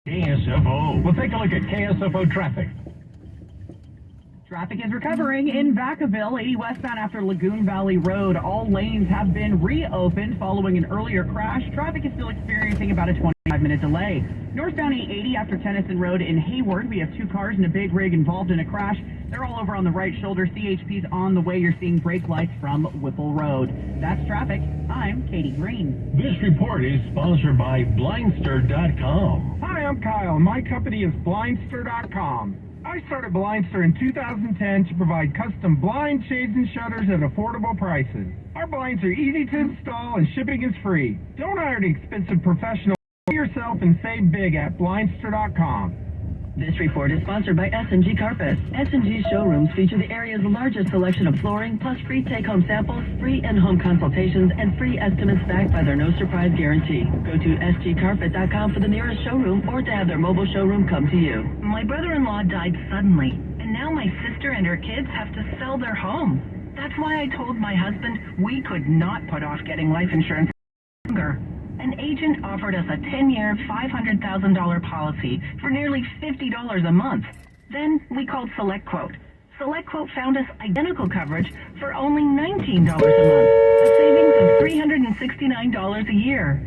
KSFO. We'll take a look at KSFO traffic. Traffic is recovering in Vacaville, 80 westbound after Lagoon Valley Road. All lanes have been reopened following an earlier crash. Traffic is still experiencing about a 25-minute delay. Northbound 80 after Tennyson Road in Hayward. We have two cars and a big rig involved in a crash. They're all over on the right shoulder. CHP's on the way. You're seeing brake lights from Whipple Road. That's traffic. I'm Katie Green. This report is sponsored by Blindster.com. Hi, I'm Kyle. My company is Blindster.com. I started Blindster in 2010 to provide custom blind shades and shutters at affordable prices. Our blinds are easy to install and shipping is free. Don't hire an expensive professional. Do it yourself and save big at Blindster.com. This report is sponsored by S&G Carpet. S&G showrooms feature the area's largest selection of flooring, plus free take-home samples, free in-home consultations, and free estimates backed by their no-surprise guarantee. Go to sgcarpet.com for the nearest showroom or to have their mobile showroom come to you. My brother-in-law died suddenly, and now my sister and her kids have to sell their home. That's why I told my husband we could not put off getting life insurance longer. An agent offered us a 10-year, $500,000 policy for nearly $50 a month. Then we called SelectQuote. SelectQuote found us identical coverage for only $19 a month, a savings of $369 a year.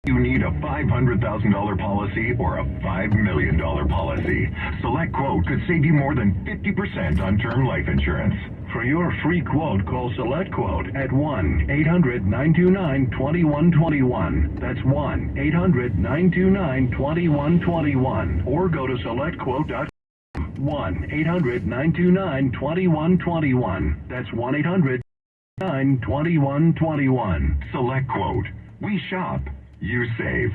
You need a $500,000 policy or a $5 million policy. SelectQuote could save you more than 50% on term life insurance. For your free quote, call SelectQuote at 1-800-929-2121. That's 1-800-929-2121. Or go to SelectQuote.com. 1-800-929-2121. That's 1-800-929-2121. SelectQuote. We shop. You save.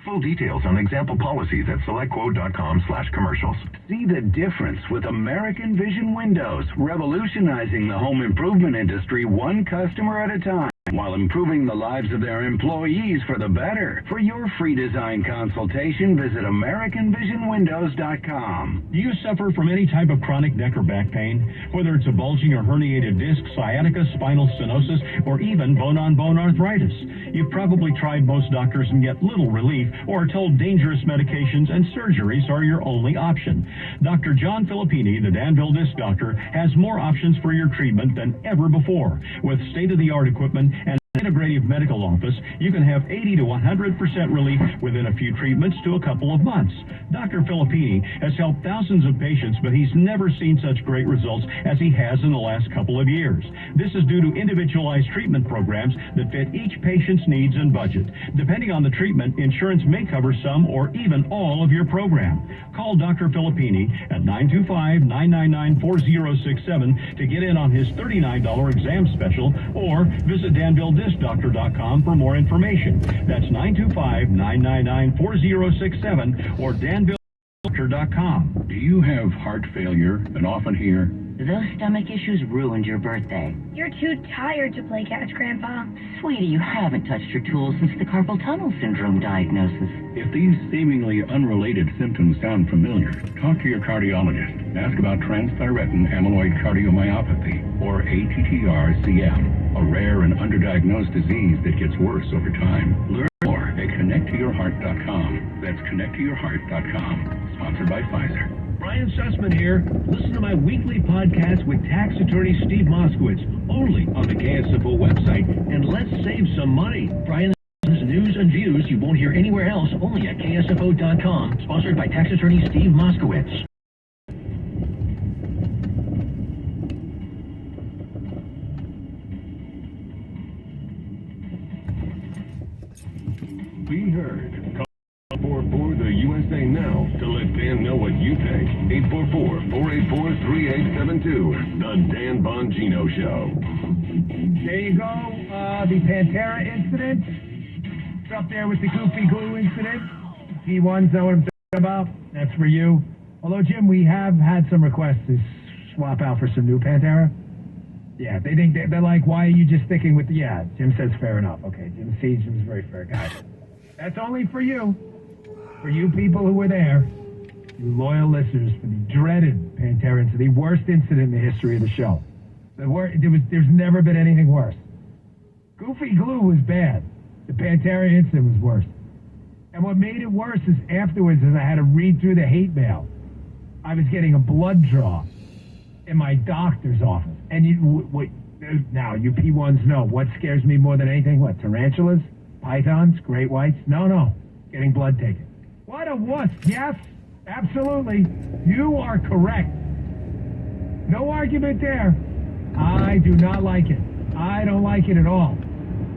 Full details on example policies at selectquote.com/commercials. See the difference with American Vision Windows, revolutionizing the home improvement industry one customer at a time, while improving the lives of their employees for the better. For your free design consultation, visit AmericanVisionWindows.com. Do you suffer from any type of chronic neck or back pain? Whether it's a bulging or herniated disc, sciatica, spinal stenosis, or even bone-on-bone arthritis. You've probably tried most doctors and get little relief, or are told dangerous medications and surgeries are your only option. Dr. John Filippini, the Danville Disc Doctor, has more options for your treatment than ever before. With state-of-the-art equipment and integrative medical office, you can have 80 to 100% relief within a few treatments to a couple of months. Dr. Filippini has helped thousands of patients, but he's never seen such great results as he has in the last couple of years. This is due to individualized treatment programs that fit each patient's needs and budget. Depending on the treatment, insurance may cover some or even all of your program. Call Dr. Filippini at 925-999-4067 to get in on his $39 exam special, or visit DanvilleDiscDoctor.com for more information. That's 925-999-4067 or DanvilleDiscDoctor.com. Do you have heart failure and often hear, Those stomach issues ruined your birthday. You're too tired to play catch, Grandpa. Sweetie, you haven't touched your tools since the carpal tunnel syndrome diagnosis. if these seemingly unrelated symptoms sound familiar, talk to your cardiologist. Ask about transthyretin amyloid cardiomyopathy, or ATTR-CM, a rare and underdiagnosed disease that gets worse over time. Learn more at connecttoyourheart.com. That's connecttoyourheart.com. Sponsored by Pfizer. Brian Sussman here. Listen to my weekly podcast with tax attorney Steve Moskowitz, only on the KSFO website, and let's save some money. Brian news and views you won't hear anywhere else, only at ksfo.com, sponsored by tax attorney Steve Moskowitz. Be heard. Call 444 the USA now to let Dan know what you think. 844-484-3872. The Dan Bongino Show. There you go. The Pantera incident. It's up there with the Goofy Glue incident. P1s know what I'm talking about. That's for you. Although, Jim, we have had some requests to swap out for some new Pantera. Yeah, they think they're like, why are you just sticking with the... Yeah, Jim says fair enough. Okay, Jim's a very fair guy. That's only for you. For you people who were there. You loyal listeners for the dreaded Pantera incident. The worst incident in the history of the show. There's never been anything worse. Goofy Glue was bad. The Pantera incident was worse. And what made it worse is afterwards, as I had to read through the hate mail, I was getting a blood draw in my doctor's office. And now, you P1s know, what scares me more than anything? What, tarantulas? Pythons? Great whites? No. Getting blood taken. What a wuss. Yes, absolutely. You are correct. No argument there. I do not like it. I don't like it at all.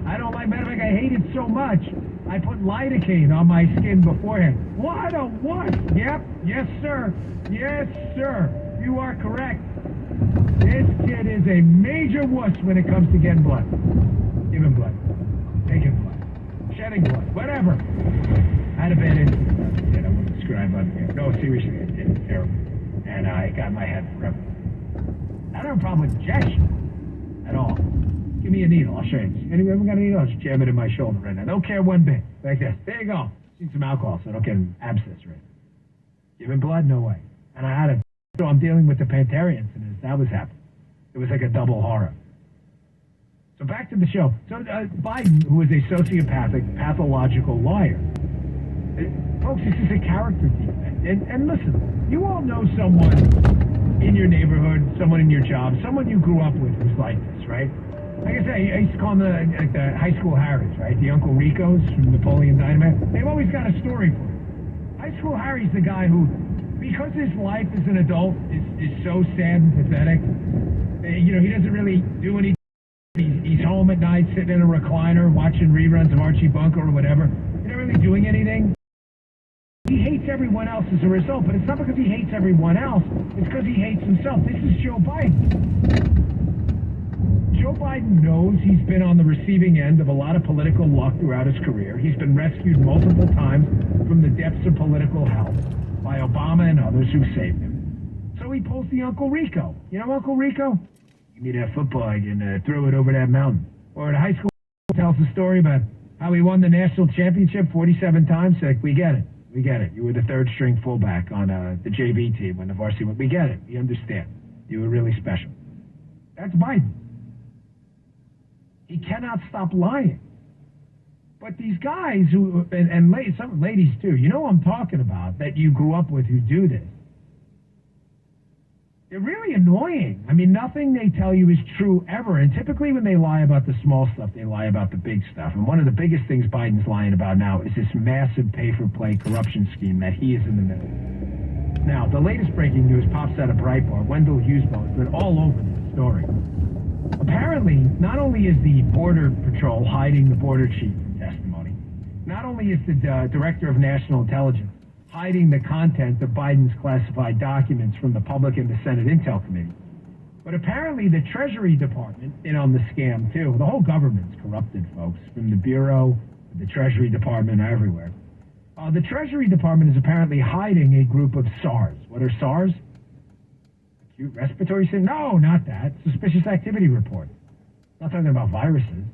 I don't like, matter of fact, I hate it so much, I put lidocaine on my skin beforehand. What a wuss. Yep. Yes, sir. Yes, sir. You are correct. This kid is a major wuss when it comes to getting blood. Giving blood. Taking blood. Shedding blood. Whatever. I had a bad incident. I won't describe on here. No, seriously, it was terrible. And it got in my head forever. I don't have a problem with injection at all. Give me a needle. I'll show you. Anyone got a needle? I'll just jam it in my shoulder right now. Don't care one bit. Like this. There you go. Need some alcohol so I don't get an abscess right now. Giving blood? No way. And I had so I'm dealing with the Pantera incident. That was happening. It was like a double horror. So back to the show. So Biden, who is a sociopathic, pathological liar. Folks, this is a character defect. And listen, you all know someone in your neighborhood, someone in your job, someone you grew up with who's like this, right? Like I say, I used to call them the high school Harrys, right? The Uncle Ricos from Napoleon Dynamite. They've always got a story for you. High school Harry's the guy who, because his life as an adult is so sad and pathetic, he doesn't really do anything. He's home at night, sitting in a recliner, watching reruns of Archie Bunker or whatever. He's not really doing anything. He hates everyone else as a result, but it's not because he hates everyone else. It's because he hates himself. This is Joe Biden. Joe Biden knows he's been on the receiving end of a lot of political luck throughout his career. He's been rescued multiple times from the depths of political hell by Obama and others who saved him. So he pulls the Uncle Rico. You know Uncle Rico? Give me that football and throw it over that mountain. Or at high school, tells the story about how he won the national championship 47 times. Like, we get it. We get it. You were the third string fullback on the JV team when the varsity went. We get it. We understand. You were really special. That's Biden. He cannot stop lying. But these guys who, and some ladies too, you know what I'm talking about, that you grew up with who do this. They're really annoying. I mean, nothing they tell you is true ever. And typically when they lie about the small stuff, they lie about the big stuff. And one of the biggest things Biden's lying about now is this massive pay-for-play corruption scheme that he is in the middle. Now, the latest breaking news pops out of Breitbart. Wendell Huseband has been all over this story. Apparently, not only is the Border Patrol hiding the border chief in testimony, not only is the Director of National Intelligence hiding the content of Biden's classified documents from the public and the Senate Intel Committee, but apparently the Treasury Department in on the scam too. The whole government's corrupted, folks, from the Bureau, the Treasury Department, everywhere. The Treasury Department is apparently hiding a group of SARS. What are SARS? Acute respiratory syndrome? No, not that. Suspicious activity report. I'm not talking about viruses.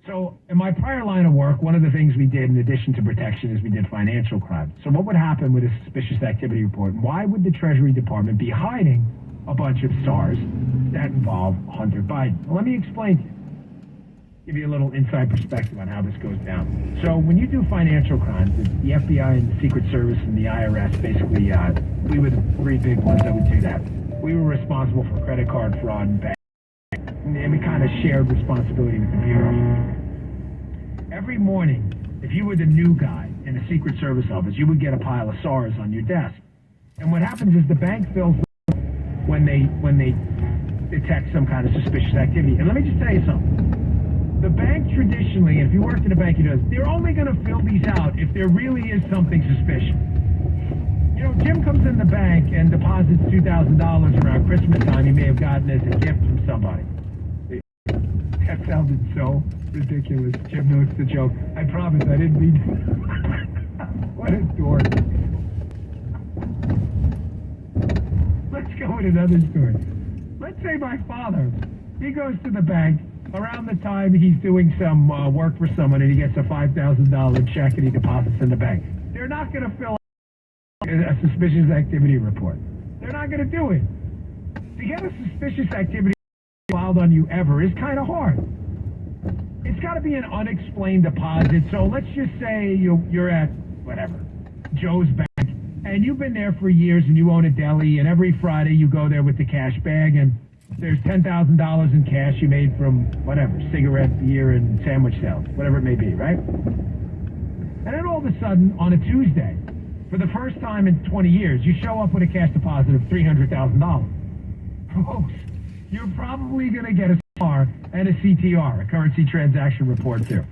So in my prior line of work, one of the things we did in addition to protection is we did financial crime. So what would happen with a suspicious activity report? Why would the Treasury Department be hiding a bunch of SARS that involve Hunter Biden? Well, let me explain to you. Give you a little inside perspective on how this goes down. So when you do financial crimes, the FBI and the Secret Service and the IRS, basically, we were the three big ones that would do that. We were responsible for credit card fraud and bank. And we kind of shared responsibility with the Bureau. Every morning, if you were the new guy in a Secret Service office, you would get a pile of SARS on your desk. And what happens is the bank fills when they detect some kind of suspicious activity. And let me just tell you something. The bank traditionally, if you worked in a bank, they're only going to fill these out if there really is something suspicious. You know, Jim comes in the bank and deposits $2,000 around Christmas time he may have gotten as a gift from somebody. That sounded so ridiculous. Jim knows the joke. I promise I didn't mean to. What a dork. Let's go with another story. Let's say my father, he goes to the bank around the time he's doing some work for someone and he gets a $5,000 check and he deposits in the bank. They're not going to fill out a suspicious activity report. They're not going to do it. To get a suspicious activity filed on you ever is kind of hard. It's got to be an unexplained deposit. So let's just say you're at, whatever, Joe's Bank, and you've been there for years and you own a deli, and every Friday you go there with the cash bag, and there's $10,000 in cash you made from, whatever, cigarette, beer, and sandwich sales, whatever it may be, right? And then all of a sudden, on a Tuesday, for the first time in 20 years, you show up with a cash deposit of $300,000. Folks, you're probably going to get a SAR and a CTR, a currency transaction report, too.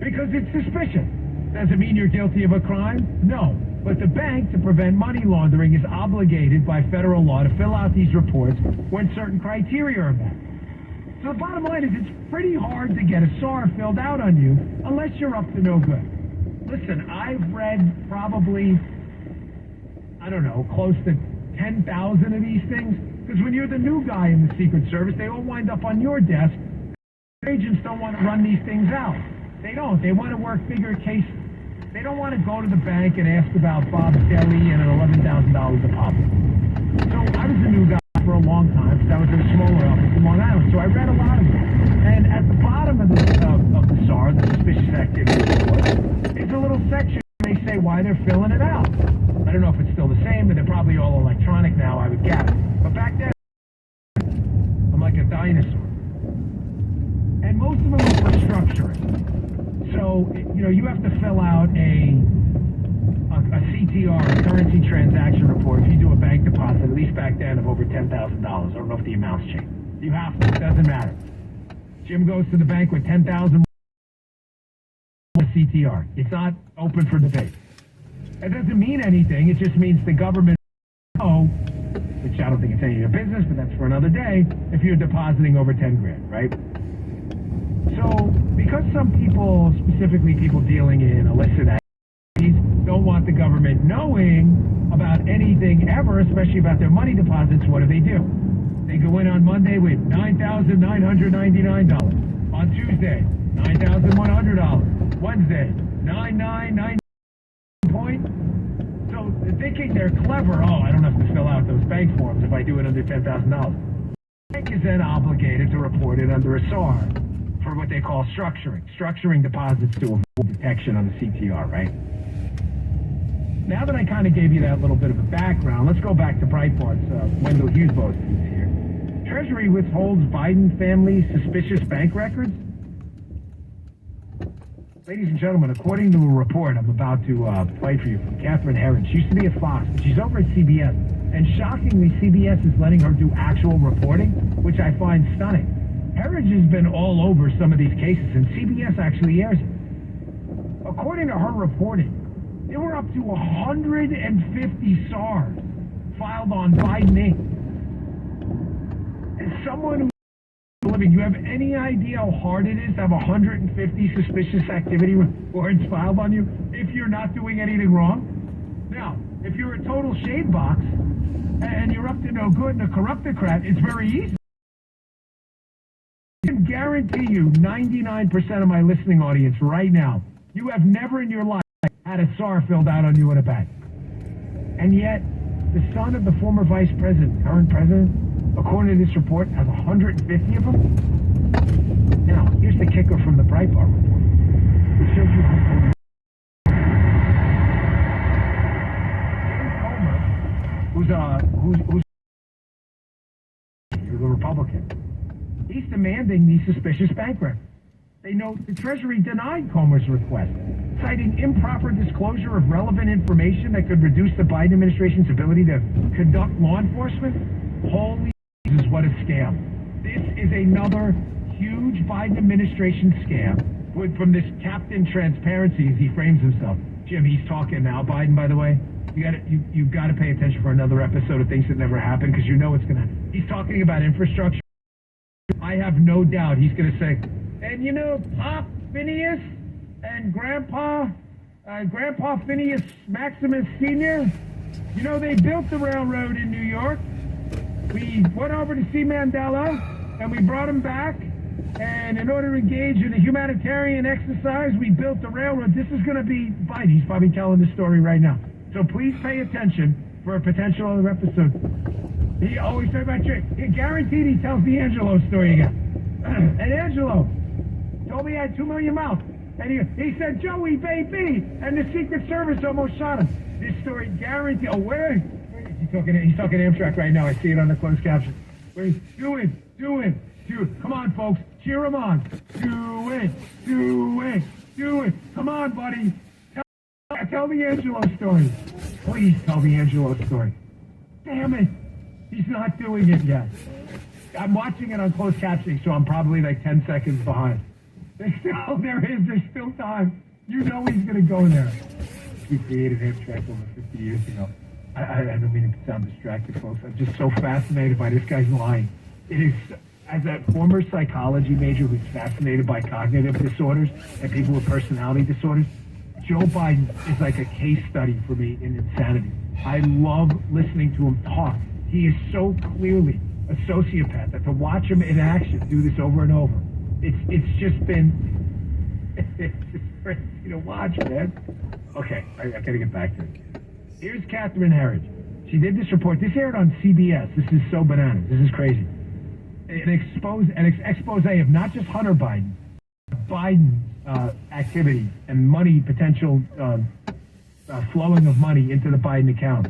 Because it's suspicious. Does it mean you're guilty of a crime? No. But the bank, to prevent money laundering, is obligated by federal law to fill out these reports when certain criteria are met. So the bottom line is it's pretty hard to get a SAR filled out on you unless you're up to no good. Listen, I've read probably, I don't know, close to 10,000 of these things. Because when you're the new guy in the Secret Service, they all wind up on your desk. Agents don't want to run these things out. They don't. They want to work bigger cases. They don't want to go to the bank and ask about Bob's Deli and an $11,000 deposit. So I was a new guy for a long time because I was in a smaller office in Long Island. So I read a lot of them. And at the bottom of the SAR, the suspicious activity report, is a little section where they say why they're filling it out. I don't know if it's still the same, but they're probably all electronic now, I would gather. But back then, I'm like a dinosaur. And most of them are for structuring. So, you have to fill out a CTR, a currency transaction report, if you do a bank deposit, at least back then, of over $10,000. I don't know if the amount's changed. You have to. It doesn't matter. Jim goes to the bank with $10,000 CTR. It's not open for debate. It doesn't mean anything. It just means the government knows, which I don't think it's any of your business, but that's for another day, if you're depositing over 10 grand, right? So, because some people, specifically people dealing in illicit activities, don't want the government knowing about anything ever, especially about their money deposits, what do? They go in on Monday with $9,999. On Tuesday, $9,100. Wednesday, $9,999. So, thinking they're clever, I don't have to fill out those bank forms if I do it under $10,000. The bank is then obligated to report it under a SAR. For what they call structuring deposits to avoid detection on the CTR, right? Now that I kind of gave you that little bit of a background, let's go back to Breitbart's Wendell Hughes post here. Treasury withholds Biden family's suspicious bank records? Ladies and gentlemen, according to a report I'm about to play for you from Catherine Herron, she used to be at Fox, but she's over at CBS. And shockingly, CBS is letting her do actual reporting, which I find stunning. Herridge has been all over some of these cases, and CBS actually airs it. According to her reporting, there were up to 150 SARs filed on Biden Inc. As someone who's living, you have any idea how hard it is to have 150 suspicious activity reports filed on you if you're not doing anything wrong? Now, if you're a total shade box and you're up to no good and a corruptocrat, it's very easy. I can guarantee you 99% of my listening audience right now, you have never in your life had a SAR filled out on you at a bank. And yet, the son of the former vice president, current president, according to this report, has 150 of them. Now, here's the kicker from the Breitbart report. It shows you how who's a Republican. He's demanding these suspicious bank records. They note the Treasury denied Comer's request, citing improper disclosure of relevant information that could reduce the Biden administration's ability to conduct law enforcement. Holy, this is what a scam. This is another huge Biden administration scam from this Captain Transparency, as he frames himself. Jim, he's talking now, Biden, by the way. You've got to pay attention for another episode of Things That Never Happened, because you know it's going to... He's talking about infrastructure. I have no doubt he's going to say, and Pop Phineas and Grandpa Phineas Maximus Sr., they built the railroad in New York. We went over to see Mandela, and we brought him back, and in order to engage in a humanitarian exercise, we built the railroad. This is going to be Biden. He's probably telling the story right now. So please pay attention for a potential other episode. He always talks about Jake. Guaranteed he tells the Angelo story again. And Angelo, Told me he had 2 million mouths. And he said, Joey, baby! And the Secret Service almost shot him. This story guaranteed. Oh, where is he? He's talking Amtrak right now. I see it on the closed caption. Wait, do it. Come on, folks. Cheer him on. Do it. Come on, buddy. Tell the Angelo story. Please tell the Angelo story. Damn it. He's not doing it yet. I'm watching it on closed captioning, so I'm probably like 10 seconds behind. There's still time. You know he's going to go there. We created Amtrak over 50 years ago. I don't mean to sound distracted, folks. I'm just so fascinated by this guy's lying. It is, as a former psychology major who's fascinated by cognitive disorders and people with personality disorders, Joe Biden is like a case study for me in insanity. I love listening to him talk. He is so clearly a sociopath that to watch him in action do this over and over, it's just been it's just crazy to watch, man. Okay, I gotta get back to it. Here's Catherine Herridge. She did this report. This aired on CBS. This is so bananas. This is crazy. An expose of not just Hunter Biden, Biden activity and money, potential flowing of money into the Biden account.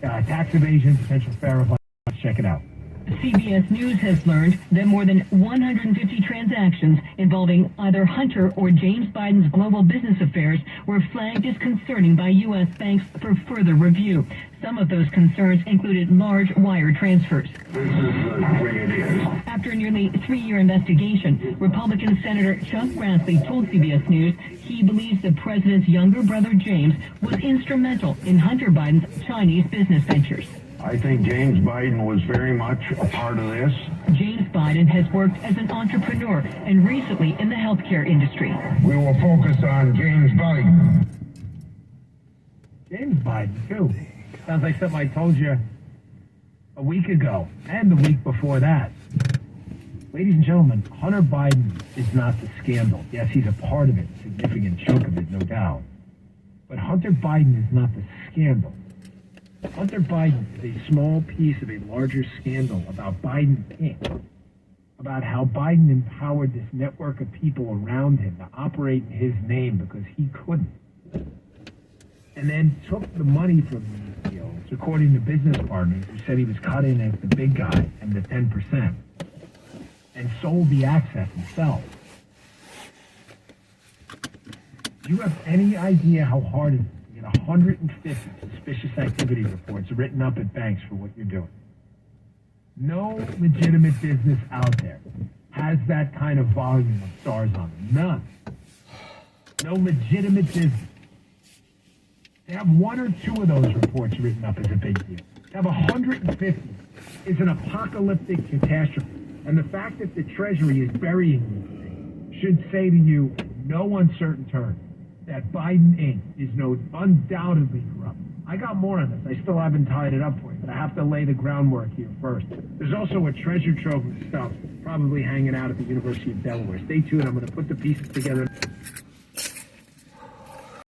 Tax evasion, potential fair. Let's check it out. CBS News has learned that more than 150 transactions involving either Hunter or James Biden's global business affairs were flagged as concerning by U.S. banks for further review. Some of those concerns included large wire transfers. This is the way it is. After a nearly 3-year investigation, Republican Senator Chuck Grassley told CBS News he believes the president's younger brother James was instrumental in Hunter Biden's Chinese business ventures. I think James Biden was very much a part of this. James Biden has worked as an entrepreneur and recently in the healthcare industry. We will focus on James Biden. James Biden, too. Sounds like something I told you a week ago and the week before that. Ladies and gentlemen, Hunter Biden is not the scandal. Yes, he's a part of it, a significant chunk of it, no doubt. But Hunter Biden is not the scandal. Hunter Biden is a small piece of a larger scandal about Biden Inc., about how Biden empowered this network of people around him to operate in his name because he couldn't. And then took the money from these deals, according to business partners who said he was cut in as the big guy and the 10%, and sold the access himself. Do you have any idea how hard it is to get 150 suspicious activity reports written up at banks for what you're doing? No legitimate business out there has that kind of volume of stars on them. None. No legitimate business. To have 1 or 2 of those reports written up is a big deal. To have 150 is an apocalyptic catastrophe. And the fact that the Treasury is burying these things should say to you, no uncertain terms, that Biden Inc. is undoubtedly corrupt. I got more on this. I still haven't tied it up for you, but I have to lay the groundwork here first. There's also a treasure trove of stuff probably hanging out at the University of Delaware. Stay tuned. I'm going to put the pieces together.